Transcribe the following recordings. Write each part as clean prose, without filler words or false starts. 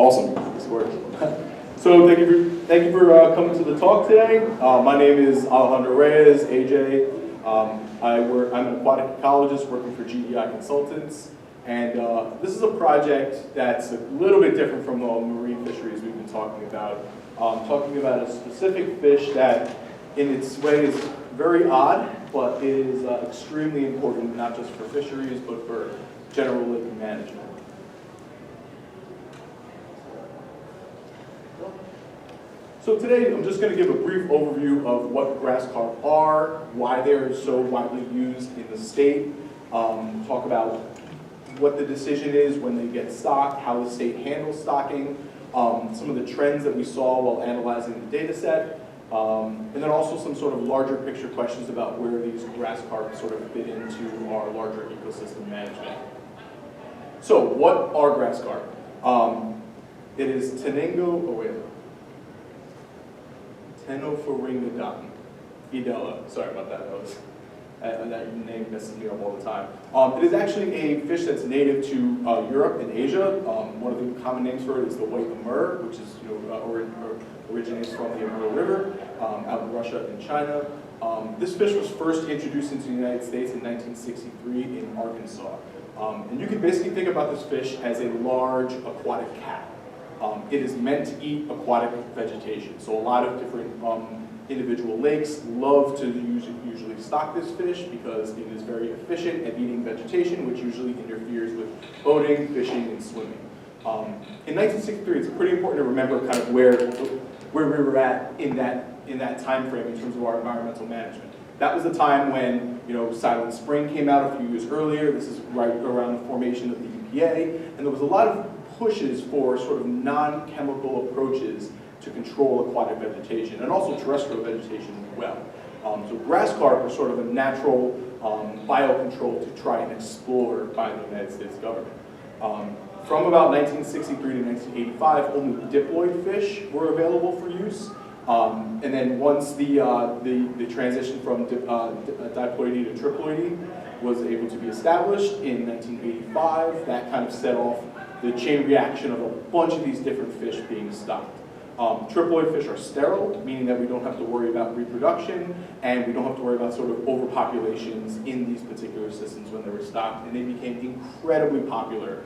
Awesome. This works. So thank you for coming to the talk today. My name is Alejandro Reyes, AJ. I'm an aquatic ecologist working for GEI Consultants, and this is a project that's a little bit different from the marine fisheries we've been talking about. Talking about a specific fish that, in its way, is very odd, but it is extremely important not just for fisheries but for general lake management. So today I'm just going to give a brief overview of what grass carp are, why they're so widely used in the state, talk about what the decision is when they get stocked, how the state handles stocking, some of the trends that we saw while analyzing the data set, and then also some sort of larger picture questions about where these grass carp sort of fit into our larger ecosystem management. So what are grass carp? It is Tenophoringodon. Idella. Sorry about that. That name messes me up all the time. It is actually a fish that's native to Europe and Asia. One of the common names for it is the white amur, which is originates from the Amur River out in Russia and China. This fish was first introduced into the United States in 1963 in Arkansas. And you can basically think about this fish as a large aquatic cat. It is meant to eat aquatic vegetation. So a lot of different individual lakes love to usually stock this fish because it is very efficient at eating vegetation, which usually interferes with boating, fishing, and swimming. In 1963, it's pretty important to remember kind of where we were at in that time frame in terms of our environmental management. That was the time when Silent Spring came out a few years earlier. This is right around the formation of the EPA, and there was a lot of pushes for sort of non-chemical approaches to control aquatic vegetation and also terrestrial vegetation as well. So grass carp are sort of a natural biocontrol to try and explore by the United States government. From about 1963 to 1985, only diploid fish were available for use. And then once the transition from diploidy to triploidy was able to be established in 1985, that kind of set off the chain reaction of a bunch of these different fish being stocked. Triploid fish are sterile, meaning that we don't have to worry about reproduction, and we don't have to worry about sort of overpopulations in these particular systems when they were stocked, and they became incredibly popular,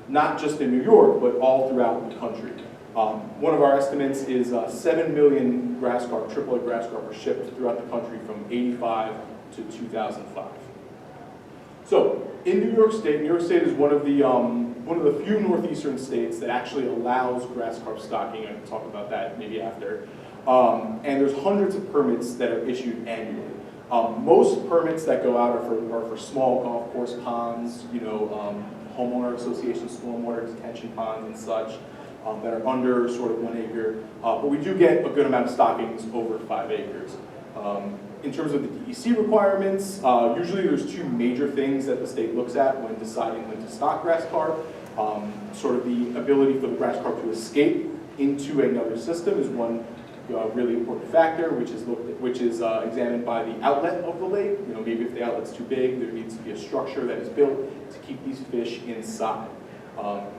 not just in New York, but all throughout the country. One of our estimates is 7 million grass carp, triploid grass carp, were shipped throughout the country from '85 to 2005. So, in New York State is one of the few northeastern states that actually allows grass carp stocking. I can talk about that maybe after. And there's hundreds of permits that are issued annually. Most permits that go out are for small golf course ponds, homeowner association stormwater detention ponds and such that are under sort of 1 acre. But we do get a good amount of stockings over 5 acres. In terms of the DEC requirements, usually there's two major things that the state looks at when deciding when to stock grass carp. Sort of the ability for the grass carp to escape into another system is one really important factor, which is examined by the outlet of the lake. Maybe if the outlet's too big, there needs to be a structure that is built to keep these fish inside.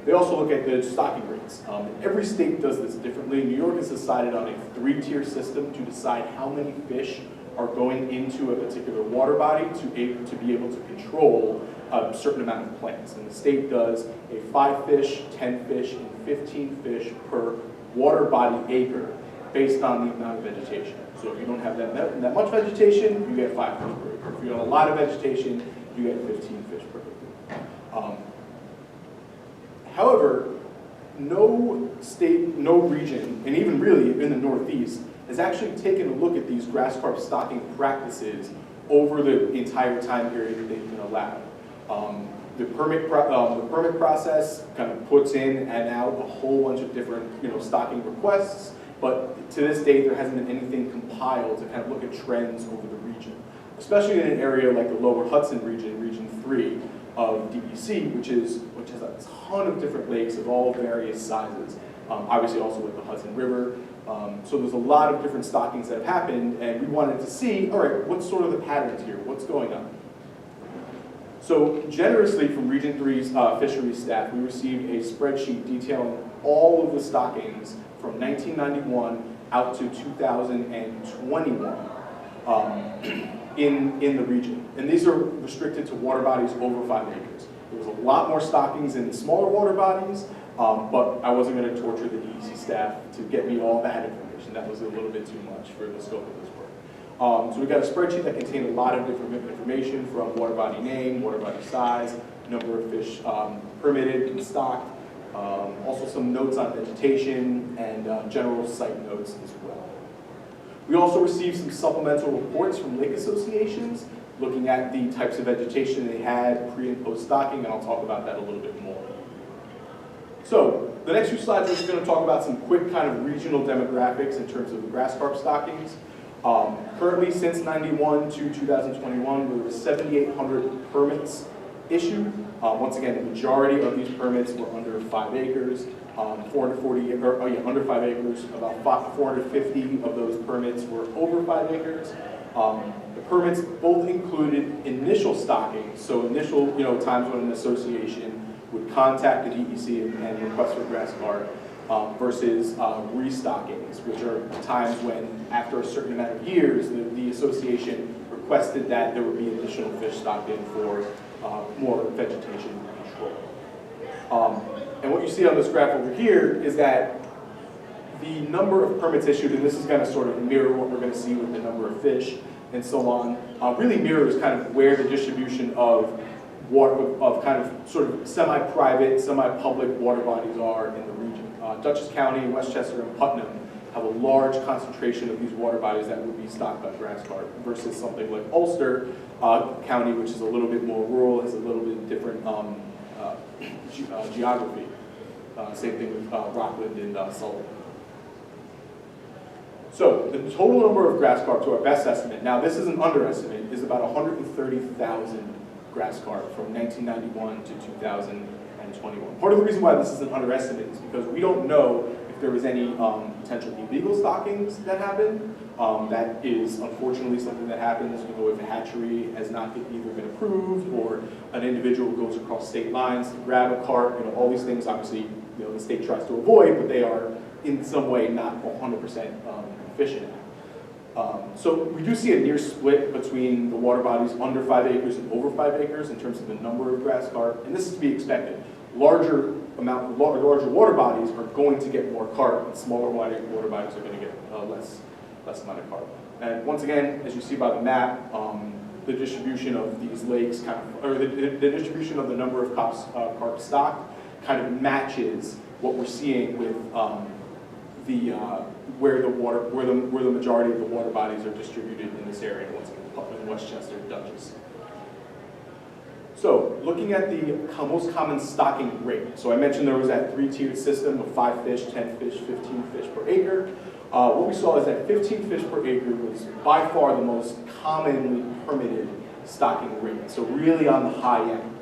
They also look at the stocking rates. Every state does this differently. New York has decided on a 3-tier system to decide how many fish are going into a particular water body to be able to control a certain amount of plants. And the state does a 5 fish, 10 fish, and 15 fish per water body acre based on the amount of vegetation. So if you don't have that much vegetation, you get 5 fish per acre. If you have a lot of vegetation, you get 15 fish per acre. However, no state, no region, and even really in the Northeast, has actually taken a look at these grass carp stocking practices over the entire time period that they've been allowed. The permit process kind of puts in and out a whole bunch of different stocking requests, but to this date there hasn't been anything compiled to kind of look at trends over the region, especially in an area like the lower Hudson region, Region 3 of DEC, which has a ton of different lakes of all various sizes, obviously also with the Hudson River. So there's a lot of different stockings that have happened, and we wanted to see, all right, what's sort of the patterns here? What's going on? So generously from Region 3's fisheries staff, we received a spreadsheet detailing all of the stockings from 1991 out to 2021 in the region. And these are restricted to water bodies over 5 acres. There was a lot more stockings in the smaller water bodies, but I wasn't going to torture the DEC staff to get me all that information. That was a little bit too much for the scope of this work. So we got a spreadsheet that contained a lot of different information from water body name, water body size, number of fish permitted and stocked, also some notes on vegetation and general site notes as well. We also received some supplemental reports from lake associations looking at the types of vegetation they had pre and post stocking, and I'll talk about that a little bit more. So the next few slides, we're just going to talk about some quick kind of regional demographics in terms of the grass carp stockings. Currently, since 91 to 2021, there were 7,800 permits issued. Once again, the majority of these permits were under 5 acres. 440, under 5 acres. About 450 of those permits were over 5 acres. The permits both included initial stocking, so initial, times when an association would contact the DEC and request for grass carp, versus restockings, which are times when, after a certain amount of years, the association requested that there would be additional fish stocked in for more vegetation control. And what you see on this graph over here is that the number of permits issued, and this is going to sort of mirror what we're going to see with the number of fish and so on, really mirrors kind of where the distribution of kind of sort of semi-private, semi-public water bodies are in the region. Dutchess County, Westchester, and Putnam have a large concentration of these water bodies that would be stocked by grass carp versus something like Ulster County, which is a little bit more rural, has a little bit different geography. Same thing with Rockland and Sullivan. So the total number of grass carp, to our best estimate, now this is an underestimate, is about 130,000 grass carp from 1991 to 2021. Part of the reason why this is an underestimate is because we don't know if there was any potential illegal stockings that happened. That is unfortunately something that happens, if a hatchery has not either been approved or an individual goes across state lines to grab a carp. All these things obviously the state tries to avoid, but they are in some way not 100% efficient. So we do see a near split between the water bodies under 5 acres and over 5 acres in terms of the number of grass carp, and this is to be expected. Larger water bodies are going to get more carp, and smaller water bodies are going to get less amount of carp. And once again, as you see by the map, the distribution of these lakes the distribution of the number of carp stocked kind of matches what we're seeing with where the majority of the water bodies are distributed in this area. Once again, Putnam, Westchester, Dutchess. So, looking at the most common stocking rate. So I mentioned there was that 3-tiered system of 5 fish, 10 fish, 15 fish per acre. What we saw is that 15 fish per acre was by far the most commonly permitted stocking rate. So really on the high end.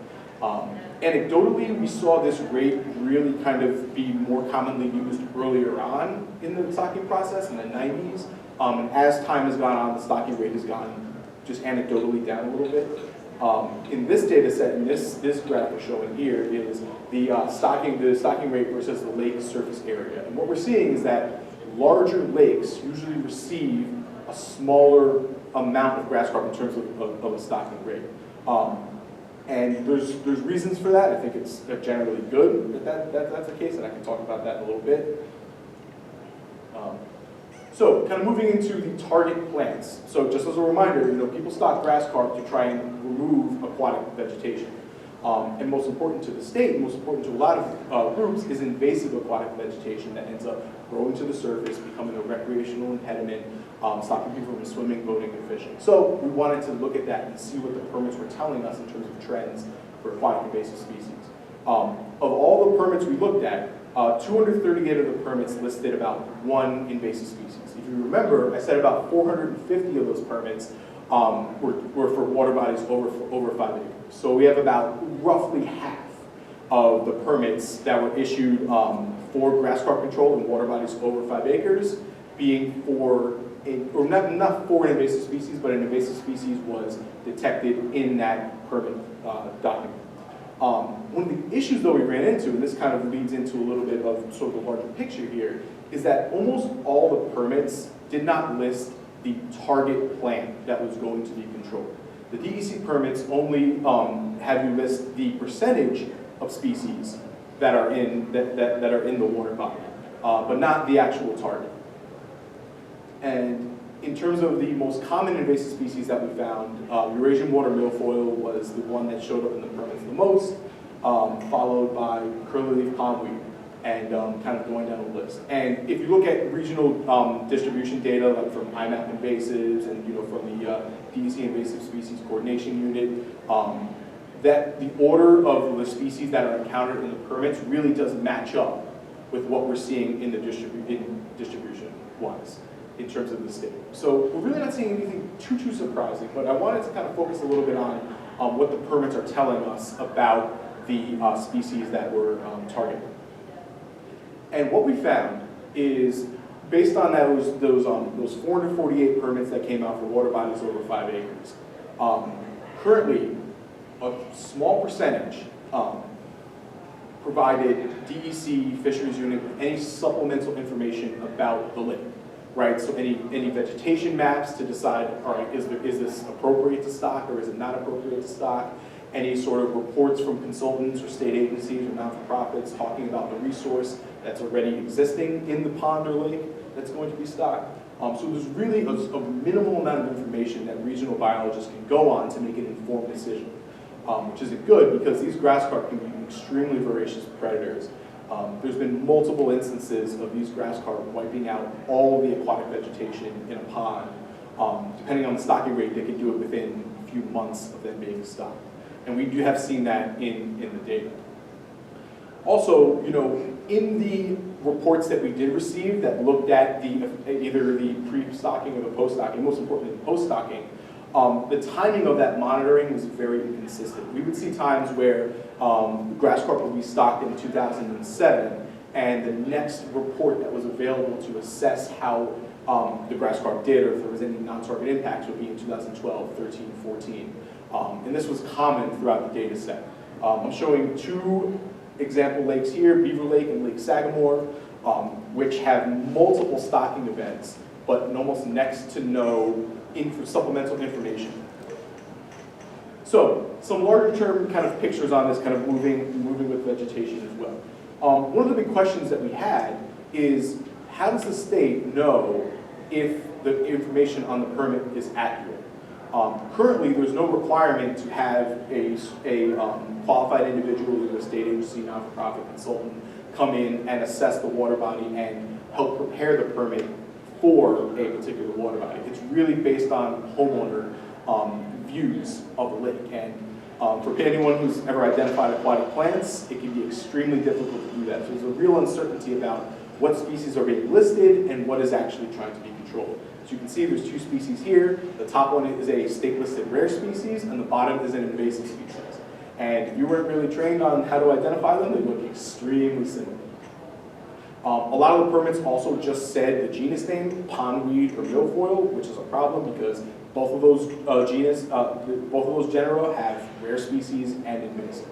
Anecdotally, we saw this rate really kind of be more commonly used earlier on in the stocking process in the 90s. And as time has gone on, the stocking rate has gone just anecdotally down a little bit. In this data set, and this graph we're showing here is the stocking rate versus the lake surface area. And what we're seeing is that larger lakes usually receive a smaller amount of grass carp in terms of a stocking rate. And there's reasons for that. I think it's generally good that that's the case, and I can talk about that in a little bit. So, kind of moving into the target plants. So, just as a reminder, people stock grass carp to try and remove aquatic vegetation. And most important to the state, most important to a lot of groups, is invasive aquatic vegetation that ends up growing to the surface, becoming a recreational impediment, stopping people from swimming, boating, and fishing. So we wanted to look at that and see what the permits were telling us in terms of trends for aquatic invasive species. Of all the permits we looked at, 238 of the permits listed about one invasive species. If you remember, I said about 450 of those permits were for water bodies over 5 acres. So we have about roughly half of the permits that were issued for grass carp control in water bodies over 5 acres being not for an invasive species, but an invasive species was detected in that permit document. One of the issues, though, we ran into, and this kind of leads into a little bit of sort of the larger picture here, is that almost all the permits did not list the target plant that was going to be controlled. The DEC permits only have you list the percentage of species that are in that are in the water body, but not the actual target. And in terms of the most common invasive species that we found, Eurasian water milfoil was the one that showed up in the permits the most, followed by curly leaf pondweed, and kind of going down the list. And if you look at regional distribution data, like from IMAP invasives and from the DEC invasive species coordination unit, that the order of the species that are encountered in the permits really does match up with what we're seeing in the distribution-wise in terms of the state. So we're really not seeing anything too surprising, but I wanted to kind of focus a little bit on what the permits are telling us about the species that we're targeting. And what we found is, based on those 448 permits that came out for water bodies over 5 acres, currently a small percentage provided DEC Fisheries unit with any supplemental information about the lake, right? So any vegetation maps to decide, all right, is this appropriate to stock or is it not appropriate to stock? Any sort of reports from consultants or state agencies or not-for-profits talking about the resource that's already existing in the pond or lake that's going to be stocked. So there's really a minimal amount of information that regional biologists can go on to make an informed decision, which isn't good because these grass carp can be extremely voracious predators. There's been multiple instances of these grass carp wiping out all of the aquatic vegetation in a pond. Depending on the stocking rate, they could do it within a few months of them being stocked. And we have seen that in the data. Also, in the reports that we did receive that looked at either the pre-stocking or the post-stocking, most importantly the post-stocking, the timing of that monitoring was very inconsistent. We would see times where grass carp would be stocked in 2007, and the next report that was available to assess how the grass carp did, or if there was any non-target impacts, would be in 2012, 13, 14. And this was common throughout the data set. I'm showing 2 example lakes here, Beaver Lake and Lake Sagamore, which have multiple stocking events, but almost next to no supplemental information. So, some larger term kind of pictures on this, kind of moving with vegetation as well. One of the big questions that we had is, how does the state know if the information on the permit is accurate? Currently, there's no requirement to have a qualified individual, either a state agency, not-for-profit consultant, come in and assess the water body and help prepare the permit for a particular water body. It's really based on homeowner views of the lake. And for anyone who's ever identified aquatic plants, it can be extremely difficult to do that. So there's a real uncertainty about what species are being listed and what is actually trying to be controlled. As you can see, there's 2 species here. The top one is a state-listed rare species, and the bottom is an invasive species. And if you weren't really trained on how to identify them, they look extremely similar. A lot of the permits also just said the genus name, pondweed or milfoil, which is a problem because both of those both of those genera have rare species and invasive.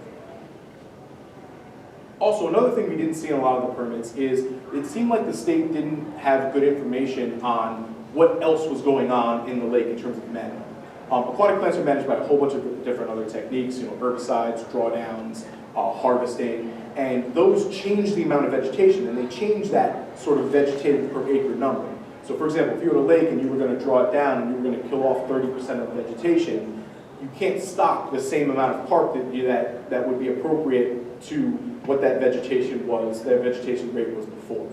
Also, another thing we didn't see in a lot of the permits is it seemed like the state didn't have good information on what else was going on in the lake in terms of management. Aquatic plants are managed by a whole bunch of different other techniques, herbicides, drawdowns, harvesting, and those change the amount of vegetation, and they change that sort of vegetative per acre number. So for example, if you were at a lake and you were going to draw it down and you were going to kill off 30% of the vegetation, you can't stock the same amount of carp that would be appropriate to what that vegetation rate was before,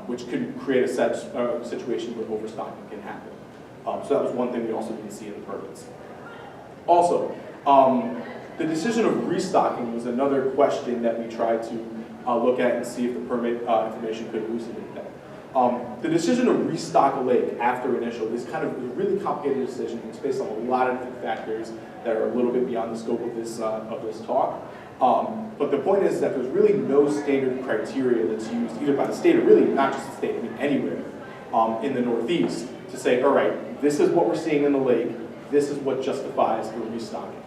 which could create a situation where overstocking can happen. So that was one thing we also didn't see in the permits. Also, the decision of restocking was another question that we tried to look at and see if the permit information could elucidate that. The decision to restock a lake after initial is kind of a really complicated decision. It's based on a lot of different factors that are a little bit beyond the scope of this talk. But the point is that there's really no standard criteria that's used either by the state or really not just the state, I mean anywhere in the Northeast to say, all right, this is what we're seeing in the lake, this is what justifies the restocking.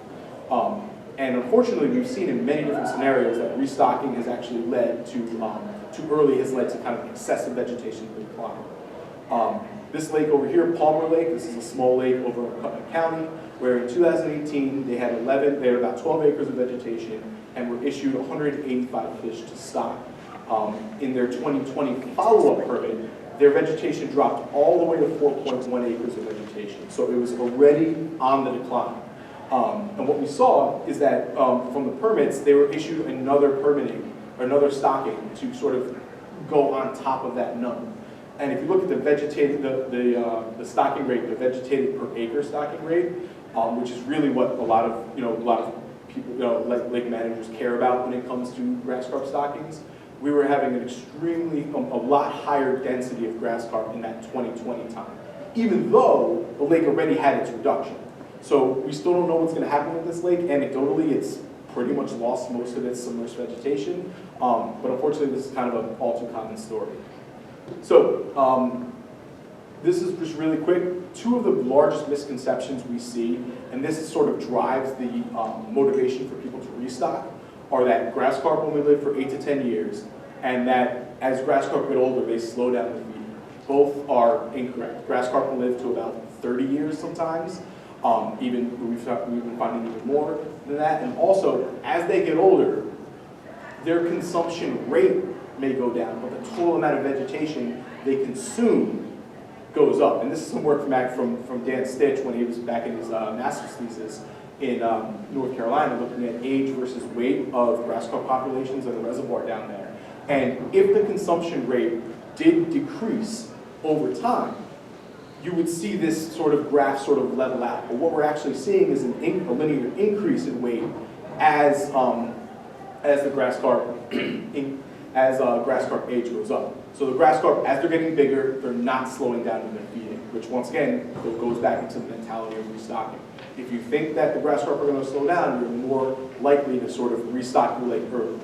And unfortunately, we've seen in many different scenarios that restocking has actually led to, too early has led to kind of excessive vegetation decline. This lake over here, Palmer Lake, this is a small lake over in Putnam County, where in 2018 they had about 12 acres of vegetation and were issued 185 fish to stock. In their 2020 follow-up permit, their vegetation dropped all the way to 4.1 acres of vegetation. So it was already on the decline. And what we saw is that from the permits, they were issued another stocking to sort of go on top of that number. And if you look at the stocking rate, the vegetated per acre stocking rate, which is really what a lot of people, lake managers care about when it comes to grass carp stockings, we were having a lot higher density of grass carp in that 2020 time, even though the lake already had its reduction. So we still don't know what's going to happen with this lake. Anecdotally, it's pretty much lost most of its submerged vegetation, but unfortunately, this is kind of an all too common story. So this is just really quick. Two of the largest misconceptions we see, and this sort of drives the motivation for people to restock, are that grass carp only live for 8 to 10 years, and that as grass carp get older, they slow down the feeding. Both are incorrect. Grass carp will live to about 30 years sometimes. Even we've been finding even more than that. And also, as they get older, their consumption rate may go down, but the total amount of vegetation they consume goes up. And this is some work from Dan Stitch when he was back in his master's thesis in North Carolina, looking at age versus weight of grass carp populations in the reservoir down there. And if the consumption rate did decrease over time, you would see this sort of graph sort of level out. But what we're actually seeing is a linear increase in weight as the grass carp grass carp age goes up. So the grass carp, as they're getting bigger, they're not slowing down in their feeding, which once again goes back into the mentality of restocking. If you think that the grass carp are going to slow down, you're more likely to sort of restock your lake early.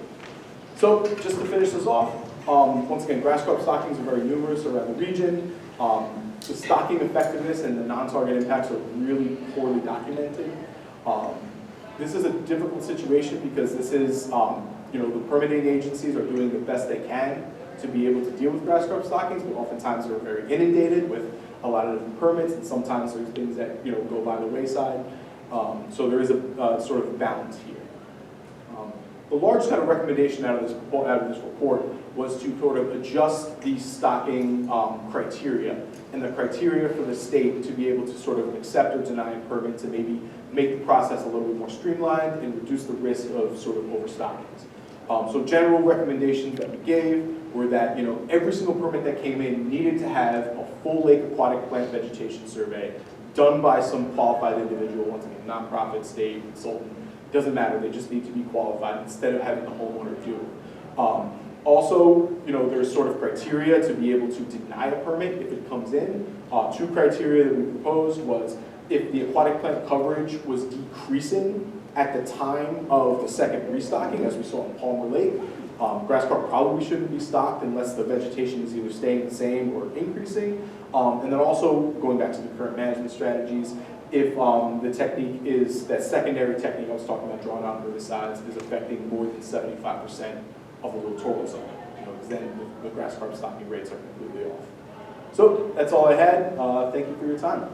So just to finish this off, once again, grass carp stockings are very numerous around the region. The stocking effectiveness and the non-target impacts are really poorly documented. This is a difficult situation because this is, the permitting agencies are doing the best they can to be able to deal with grass carp stockings, but oftentimes they're very inundated with a lot of different permits, and sometimes there's things that go by the wayside. So there is a sort of balance here. The large kind of recommendation out of this report was to sort of adjust the stocking criteria and the criteria for the state to be able to sort of accept or deny a permit to maybe make the process a little bit more streamlined and reduce the risk of sort of overstockings. So general recommendations that we gave were that every single permit that came in needed to have a full lake aquatic plant vegetation survey done by some qualified individual, once again, nonprofit, state, consultant. Doesn't matter, they just need to be qualified instead of having the homeowner do it. Also, there's sort of criteria to be able to deny a permit if it comes in. Two criteria that we proposed was if the aquatic plant coverage was decreasing at the time of the second restocking, as we saw in Palmer Lake. Grass carp probably shouldn't be stocked unless the vegetation is either staying the same or increasing. And then also, going back to the current management strategies, if the technique is, that secondary technique I was talking about, drawing out herbicides, is affecting more than 75% of the littoral zone, because then the grass carp stocking rates are completely off. So that's all I had. Thank you for your time.